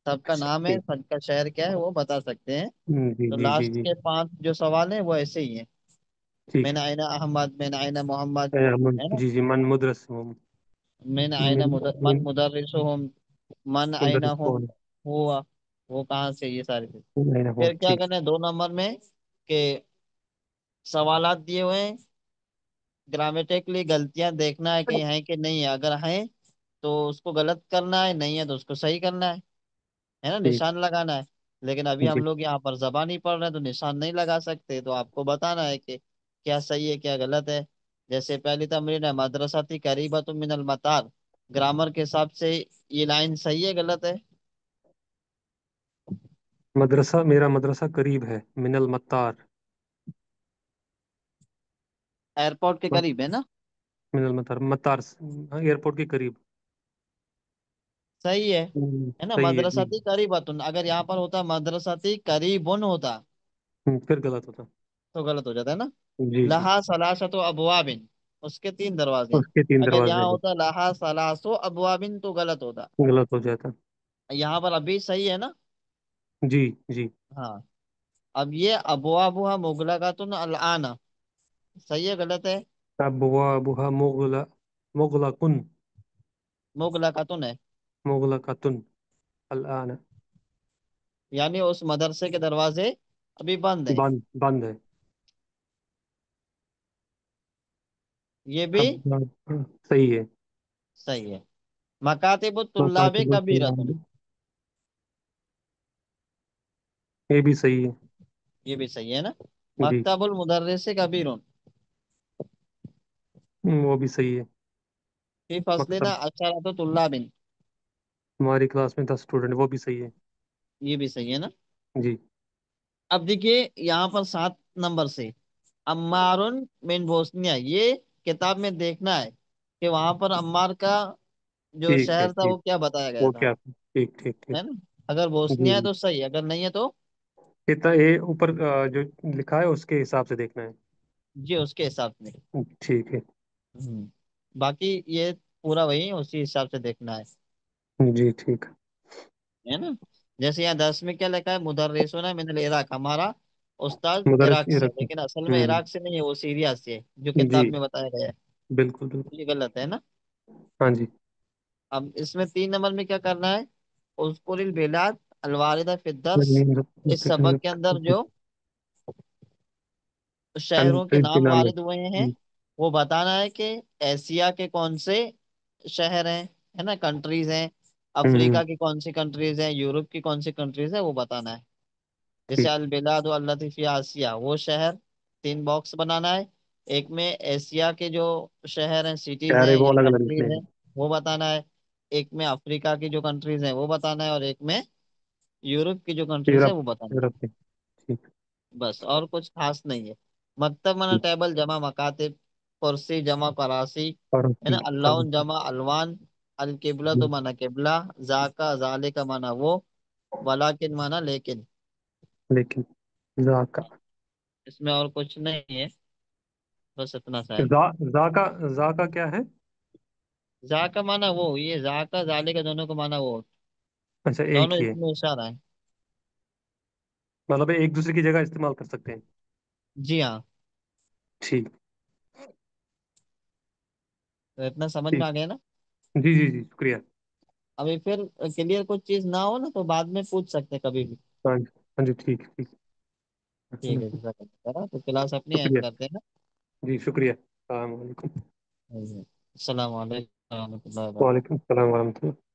सबका अच्छा नाम है, ठीक। सबका शहर क्या है वो बता सकते हैं। जी तो जी जी लास्ट जी, के 5 जो सवाल हैं वो ऐसे ही हैं। ठीक मिन है। अइन अहमद, मिन अइन मोहम्मद, है ना। जी जी, मन मुदरस हम, मिन अइन मिन मन मिन मुदर्रिसुहुम, मन अइन मुदरस हुम, कौन हुआ वो कहाँ से, ये सारी चीज़। नहीं ना हो, फिर क्या ठीक। करना है 2 नंबर में, कि सवालात दिए हुए हैं, ग्रामेटिकली गलतियां देखना है कि हैं कि नहीं है, अगर हैं तो उसको गलत करना है, नहीं है तो उसको सही करना है ना, ठीक। निशान लगाना है। लेकिन अभी हम जी, लोग यहाँ पर जबानी पढ़ रहे हैं तो निशान नहीं लगा सकते, तो आपको बताना है कि क्या सही है क्या गलत है। जैसे पहली तमरीन है, मदरसाती करीबतुम मिनल मतार, ग्रामर के हिसाब से ये लाइन सही है गलत है। मदरसा, मेरा मदरसा करीब है, मिनल मत्तार। एयरपोर्ट के करीब है ना। मिनल मत्तार, मत्तार एयरपोर्ट के करीब। सही है ना। सही है जी। मदरसाती करीबतुन, अगर यहाँ पर होता मदरसाती करीबुन होता फिर गलत होता। तो गलत हो जाता है ना। जी जी, लहा सलासतो अबवाबिन, उसके 3 दरवाजे हैं। उसके 3 अगर दरवाजे यहाँ हैं, होता लहा सलासो अबवाबिन तो गलत होता। गलत हो जाता। यहाँ पर अभी सही है ना। जी जी। हाँ। अब ये अबवाबुहा मुगलकातुन अलआना, सही है गलत है। अबवाबुहा मुगलकुन, मुगलकातुन है, मुगलकतुन अलआन, यानी उस मदरसे के दरवाजे अभी बंद हैं। बंद बंद है। ये भी अब सही है। सही है। मकातिबुत तुल्लाबे मकातिबुत कबीरतुन, तुल्लाब, ये भी सही है। ये भी सही है ना। जी, मकतबुल मुदर्रिस कबीरुन, वो भी सही है। फी फसलिना मकतब, अशरतु तुल्लाबिन, हमारी क्लास में 10 स्टूडेंट, वो भी सही है। ये भी सही है ना। जी। अब देखिए यहाँ पर 7 नंबर से अम्मारुन मिन बोस्निया, ये किताब में देखना है कि वहां पर अम्मार का जो ठीक है, शहर था वो ठीक। क्या बताया गया वो था, क्या, ठीक ठीक ठीक। है ना। अगर जी बोस्निया है जी। तो सही, अगर नहीं है तो इतना ये ऊपर जो लिखा है उसके हिसाब से देखना है। जी उसके हिसाब से। ठीक है। हम्म। बाकी ये पूरा वही उसी हिसाब से देखना जी ठीक। है ना। जैसे यहाँ 10 में क्या लिखा है, मुदर्रिसुना मिनल इराक, हमारा उस्ताद मदरस इराक ये से है, रखो। लेकिन असल में इराक से नहीं है, वो सीरिया से है जो किताब जी। में बताया गया है। बिल्कुल बिल्कुल। ये गलत है ना। हाँ जी। अब इसमें 3 नंबर में क्या करना है, उस्कुरिल बिलाद अलवारिदा फिद्दर्स, इस सबक के अंदर जो शहरों के कंट्रीज के नाम नाम है। वारिद हुए हैं वो बताना है कि एशिया के कौन से शहर हैं, है ना, कंट्रीज हैं, हम्म, अफ्रीका की कौन सी कंट्रीज हैं, यूरोप की कौन सी कंट्रीज है वो बताना है। जैसे ठीक। अल बिलाद अल्लती फी आसिया, वो शहर 3 बॉक्स बनाना है। एक में एशिया के जो शहर हैं, सिटीज यार हैं वो या अलग अलग लिखने कंट्रीज हैं, हैं। वो बताना है। एक में अफ्रीका की जो कंट्रीज हैं वो बताना है, और एक में यूरोप की जो कंट्रीज है यूरोप। वो बताना है। यूरोप में। ठीक। बस और कुछ खास नहीं है। मकतब मना टेबल जमा मकातिब, कुर्सी जमा करासी, और है ना, और- अल्लाह जमा अलवान, अल किबला तो माना किबला, जाका जाले का माना वो, वलाकिन माना लेकिन। लेकिन जाका। इसमें और कुछ नहीं है, बस इतना सा है। जाका। जाका क्या है? जा का माना वो, ये जा का जाले का दोनों को माना वो, अच्छा, एक दोनों ही है। इसमें इशारा है। मतलब एक दूसरे की जगह इस्तेमाल कर सकते हैं। जी हाँ। ठीक। तो इतना समझ में ठीक। आ गया ना। जी जी जी, शुक्रिया। अभी फिर क्लियर कुछ चीज ना हो ना तो बाद में पूछ सकते हैं कभी भी। हाँ जी। हाँ जी, ठीक ठीक। ठीक है जैसा करा तो क्लास अपनी एंड शुक्रिया। करते हैं ना। जी शुक्रिया। अस्सलाम वालेकुम। अस्सलाम वालेकुम रहमतुल्लाहि व बरकातहू। वालेकुम सलाम वरहमतुल्लाह।